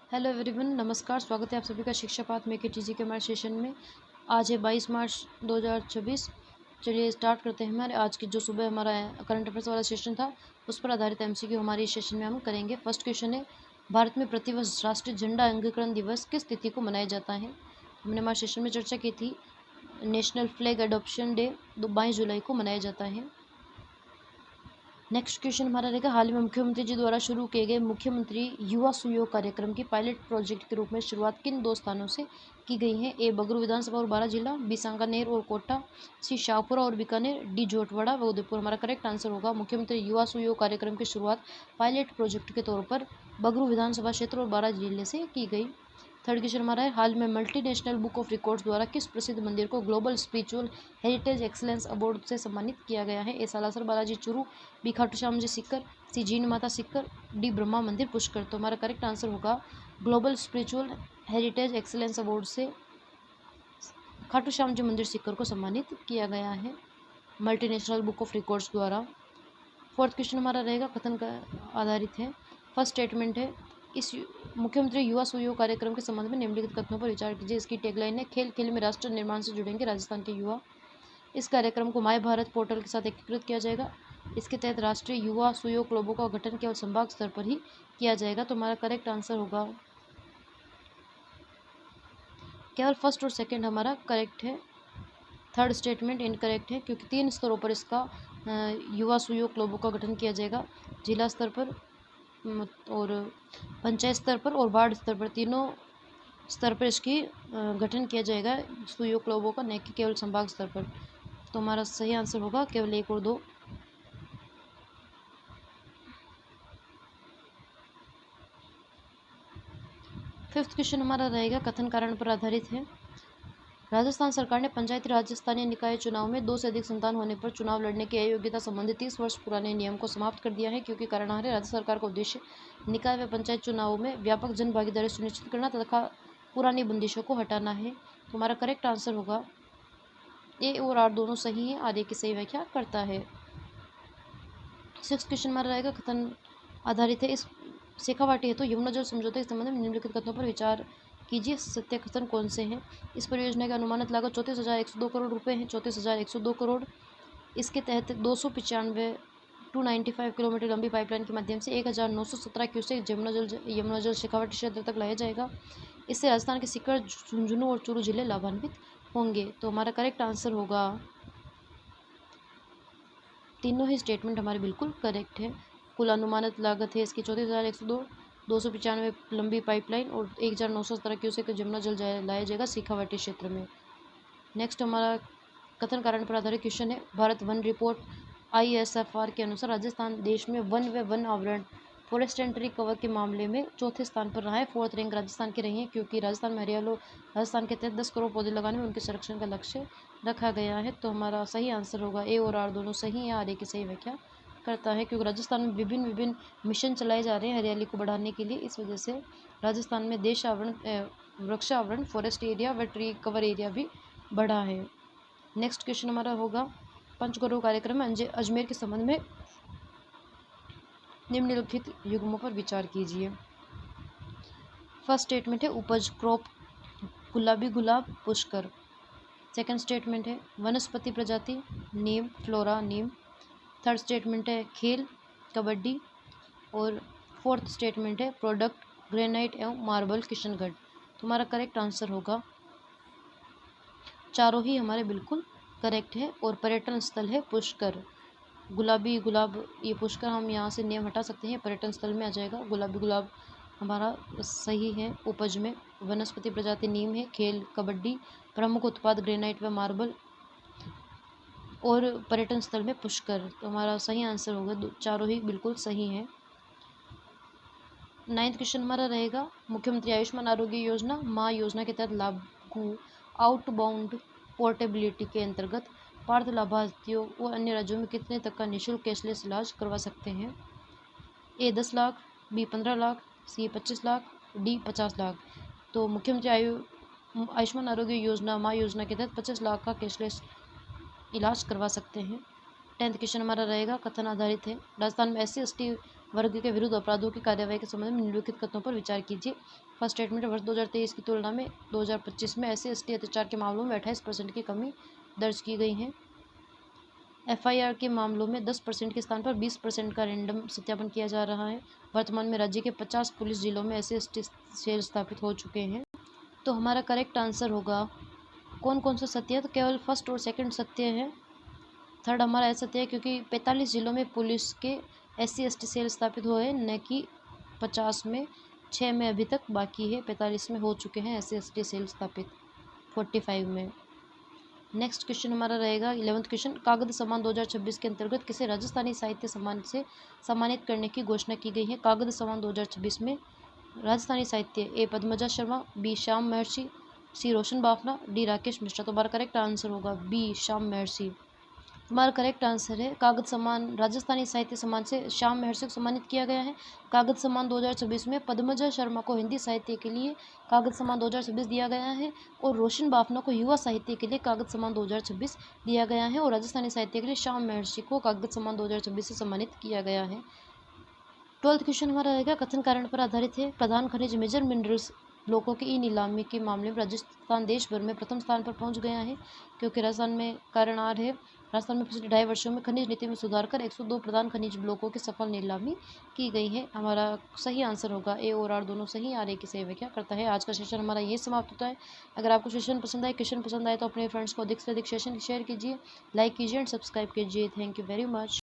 Hello everyone, नमस्कार। स्वागत है आप सभी का शिक्षा पाठ में के टीजी के हमारे सेशन में। आज है 22 मार्च 2024। चलिए स्टार्ट करते हैं। हमारे आज की जो सुबह हमारा करंट अफेयर्स वाला सेशन था उस पर आधारित एमसीक्यू हमारे इस सेशन में हम करेंगे। फर्स्ट क्वेश्चन है, भारत में प्रतिवर्ष राष्ट्रीय झंडा अंगीकरण दिवस किस तिथि को मनाया जाता है? हमने हमारे सेशन में चर्चा की थी। नेशनल फ्लैग एडॉप्शन डे 22 जुलाई को मनाया जाता है। नेक्स्ट क्वेश्चन हमारा रहेगा, हाल ही में मुख्यमंत्री जी द्वारा शुरू किए गए मुख्यमंत्री युवा सुयोग कार्यक्रम की पायलट प्रोजेक्ट के रूप में शुरुआत किन दो स्थानों से की गई है? ए बगरू विधानसभा और बारां जिला, बी सांगानेर और कोटा, सी शाहपुरा और बीकानेर, डी जोटवाड़ा व उदयपुर। हमारा करेक्ट आंसर होगा मुख्यमंत्री युवा सुयोग कार्यक्रम की शुरुआत पायलट प्रोजेक्ट के तौर पर बगरू विधानसभा क्षेत्र और बारां जिले से की गई। थर्ड क्वेश्चन हमारा है, हाल में मल्टीनेशनल बुक ऑफ रिकॉर्ड्स द्वारा किस प्रसिद्ध मंदिर को global spiritual heritage excellence award से सम्मानित किया गया है? ए सालासर बालाजी चूरू, बी खाटू श्याम जी सीकर, सी जीन माता सीकर, डी ब्रह्मा मंदिर पुष्कर। तो हमारा करेक्ट आंसर होगा global spiritual heritage excellence award से खाटू श्याम जी मंदिर सीकर को सम्मानित किया गया है मल्टीनेशनल बुक ऑफ रिकॉर्ड्स द्वारा। फोर्थ क्वेश्चन हमारा रहेगा, कथन का आधारित है। फर्स्ट स्टेटमेंट है, इस मुख्यमंत्री युवा सुयोग कार्यक्रम के संबंध में निम्नलिखित कथनों पर विचार कीजिए। इसकी टैगलाइन है, खेल खेल में राष्ट्र निर्माण से जुड़ेंगे राजस्थान के युवा। इस कार्यक्रम को माय भारत पोर्टल के साथ एकीकृत किया जाएगा। इसके तहत राष्ट्रीय युवा सुयोग क्लबों का गठन केवल संभाग स्तर पर ही किया जाएगा। तो हमारा करेक्ट आंसर होगा केवल फर्स्ट और सेकंड हमारा करेक्ट है। थर्ड स्टेटमेंट इनकरेक्ट है, क्योंकि 3 स्तरों पर इसका युवा सुयोग क्लबों का गठन किया जाएगा। जिला स्तर पर और पंचायत स्तर पर और वार्ड स्तर पर, तीनों स्तर पर इसकी गठन किया जाएगा सुयोग क्लबों का, न कि केवल संभाग स्तर पर। तो हमारा सही आंसर होगा केवल 1 और 2। फिफ्थ क्वेश्चन हमारा रहेगा, कथन कारण पर आधारित है। राजस्थान सरकार ने पंचायती राज स्थानीय निकाय चुनाव में 2 से अधिक संतान होने पर चुनाव लड़ने की अयोग्यता संबंधी 30 वर्ष पुराने नियम को समाप्त कर दिया है, क्योंकि कारण है राज्य सरकार का उद्देश्य निकाय व पंचायत चुनावों में व्यापक जन भागीदारी सुनिश्चित करना तथा पुरानी बंदिशों को हटाना है। तो हमारा करेक्ट आंसर होगा ए और आर दोनों सही है, आर ए की सही व्याख्या करता है। सिक्स क्वेश्चन हमारा रहेगा, कथन आधारित है। इस शेखावाटी है तो यमुना जल समझौते के संबंध में निम्नलिखित कथनों पर विचार कीजिए। सत्य कथन कौन से हैं? इस परियोजना की अनुमानित लागत 34,102 करोड़ रुपए है। 34,102 करोड़। इसके तहत 295 किलोमीटर लंबी पाइपलाइन के माध्यम से 1,917 क्यूसेक यमुना जल शेखावाटी क्षेत्र तक लाया जाएगा। इससे राजस्थान के सीकर, झुंझुनू और चूरू जिले लाभान्वित होंगे। तो हमारा करेक्ट आंसर होगा, तीनों ही स्टेटमेंट हमारे बिल्कुल करेक्ट है। कुल अनुमानित लागत है इसकी 34,102, 295 लंबी पाइपलाइन और 1,917 क्यूसेक यमुना जल लाया जाएगा शेखावाटी क्षेत्र में। नेक्स्ट हमारा कथन कारण पर आधारित क्वेश्चन है, भारत वन रिपोर्ट ISFR के अनुसार राजस्थान देश में वन व वन आवरण फॉरेस्ट एंड ट्री कवर के मामले में चौथे स्थान पर रहा है। 4th रैंक राजस्थान की रही है, क्योंकि राजस्थान में हरियालो राजस्थान के तहत 10 करोड़ पौधे लगाने में उनके संरक्षण का लक्ष्य रखा गया है। तो हमारा सही आंसर होगा ए और आर दोनों सही है, आर ए की सही व्याख्या करता है, क्योंकि राजस्थान में विभिन्न मिशन चलाए जा रहे हैं हरियाली को बढ़ाने के लिए। इस वजह से राजस्थान में देश आवरण, वृक्ष आवरण, फॉरेस्ट एरिया व ट्री कवर एरिया भी बढ़ा है। नेक्स्ट क्वेश्चन हमारा होगा, पंचगौरव कार्यक्रम में अजमेर के संबंध में निम्नलिखित युग्मों पर विचार कीजिए। फर्स्ट स्टेटमेंट है, उपज क्रॉप गुलाबी गुलाब पुष्कर। सेकंड स्टेटमेंट है, वनस्पति प्रजाति नीम फ्लोरा नीम। थर्ड स्टेटमेंट है, खेल कबड्डी। और फोर्थ स्टेटमेंट है, प्रोडक्ट ग्रेनाइट एवं मार्बल किशनगढ़। तुम्हारा करेक्ट आंसर होगा, चारों ही हमारे बिल्कुल करेक्ट है। और पर्यटन स्थल है पुष्कर। गुलाबी गुलाब, ये पुष्कर हम यहाँ से नेम हटा सकते हैं, पर्यटन स्थल में आ जाएगा। गुलाबी गुलाब हमारा सही है। उपज में वनस्पति प्रजाति नीम है, खेल कबड्डी, प्रमुख उत्पाद ग्रेनाइट व मार्बल और पर्यटन स्थल में पुष्कर। तो हमारा सही आंसर होगा, चारों ही बिल्कुल सही है। 9th क्वेश्चन हमारा रहेगा, मुख्यमंत्री आयुष्मान आरोग्य योजना माँ योजना के तहत लागू आउटबाउंड पोर्टेबिलिटी के अंतर्गत पात्र लाभार्थियों व अन्य राज्यों में कितने तक का निःशुल्क कैशलेस इलाज करवा सकते हैं? ए 10 लाख, बी 15 लाख, सी 25 लाख, डी 50 लाख। तो मुख्यमंत्री आयुष्मान आरोग्य योजना माँ योजना के तहत 25 लाख का कैशलेस इलाज करवा सकते हैं। 10th क्वेश्चन हमारा रहेगा, कथन आधारित है। राजस्थान में SC ST वर्ग के विरुद्ध अपराधों की कार्यवाही के संबंध में निम्नलिखित कथनों पर विचार कीजिए। फर्स्ट स्टेटमेंट, वर्ष 2023 की तुलना में 2025 में SC/ST अत्याचार के मामलों में 28% की कमी दर्ज की गई है। FIR के मामलों में 10% के स्थान पर 20% का रैंडम सत्यापन किया जा रहा है। वर्तमान में राज्य के 50 पुलिस जिलों में SC/ST सेल स्थापित हो चुके हैं। तो हमारा करेक्ट आंसर होगा, कौन कौन सा सत्य है? तो केवल फर्स्ट और सेकंड सत्य है। थर्ड हमारा सत्य है क्योंकि 45 जिलों में पुलिस के SC/ST सेल स्थापित हुए हैं, न कि 50 में। 6 में अभी तक बाकी है, 45 में हो चुके हैं SC/ST सेल स्थापित, 45 में। नेक्स्ट क्वेश्चन हमारा रहेगा 11th क्वेश्चन, कागज सम्मान 2026 के अंतर्गत किसे राजस्थानी साहित्य सम्मान से सम्मानित करने की घोषणा की गई है? कागज सम्मान 2026 में राजस्थानी साहित्य A Padmaja Sharma, B Shyam Maharshi, C Roshan Bafna, D Rakesh Mishra. तो हमारा करेक्ट आंसर होगा B श्याम महर्षि। हमारा करेक्ट आंसर है कागज सम्मान, राजस्थानी साहित्य सम्मान से श्याम महर्षि को सम्मानित किया गया है। कागज सम्मान 2026 में पद्मजा शर्मा को हिंदी साहित्य के लिए कागज सम्मान 2026 दिया गया है और रोशन बाफना को युवा साहित्य के लिए कागज सम्मान 2026 दिया गया है और राजस्थानी साहित्य के लिए श्याम महर्षि को कागज सम्मान 2026 से सम्मानित किया गया है। 12th क्वेश्चन हमारा रहेगा कथन कारण पर आधारित है। प्रधान खनिज मेजर मिनरल्स ब्लॉकों की ई नीलामी के मामले में राजस्थान देश भर में प्रथम स्थान पर पहुंच गया है, क्योंकि राजस्थान में कारण आर है। राजस्थान में पिछले 2.5 वर्षों में खनिज नीति में सुधार कर 102 प्रधान खनिज ब्लॉकों की सफल नीलामी की गई है। हमारा सही आंसर होगा ए और आर दोनों सही, आर ए की सही व्याख्या करता है। आज का सेशन हमारा ये समाप्त होता है। अगर आपको सेशन पसंद आए, क्वेश्चन पसंद आए तो अपने फ्रेंड्स को अधिक से अधिक सेशन शेयर कीजिए, लाइक कीजिए एंड सब्सक्राइब कीजिए। Thank you very much.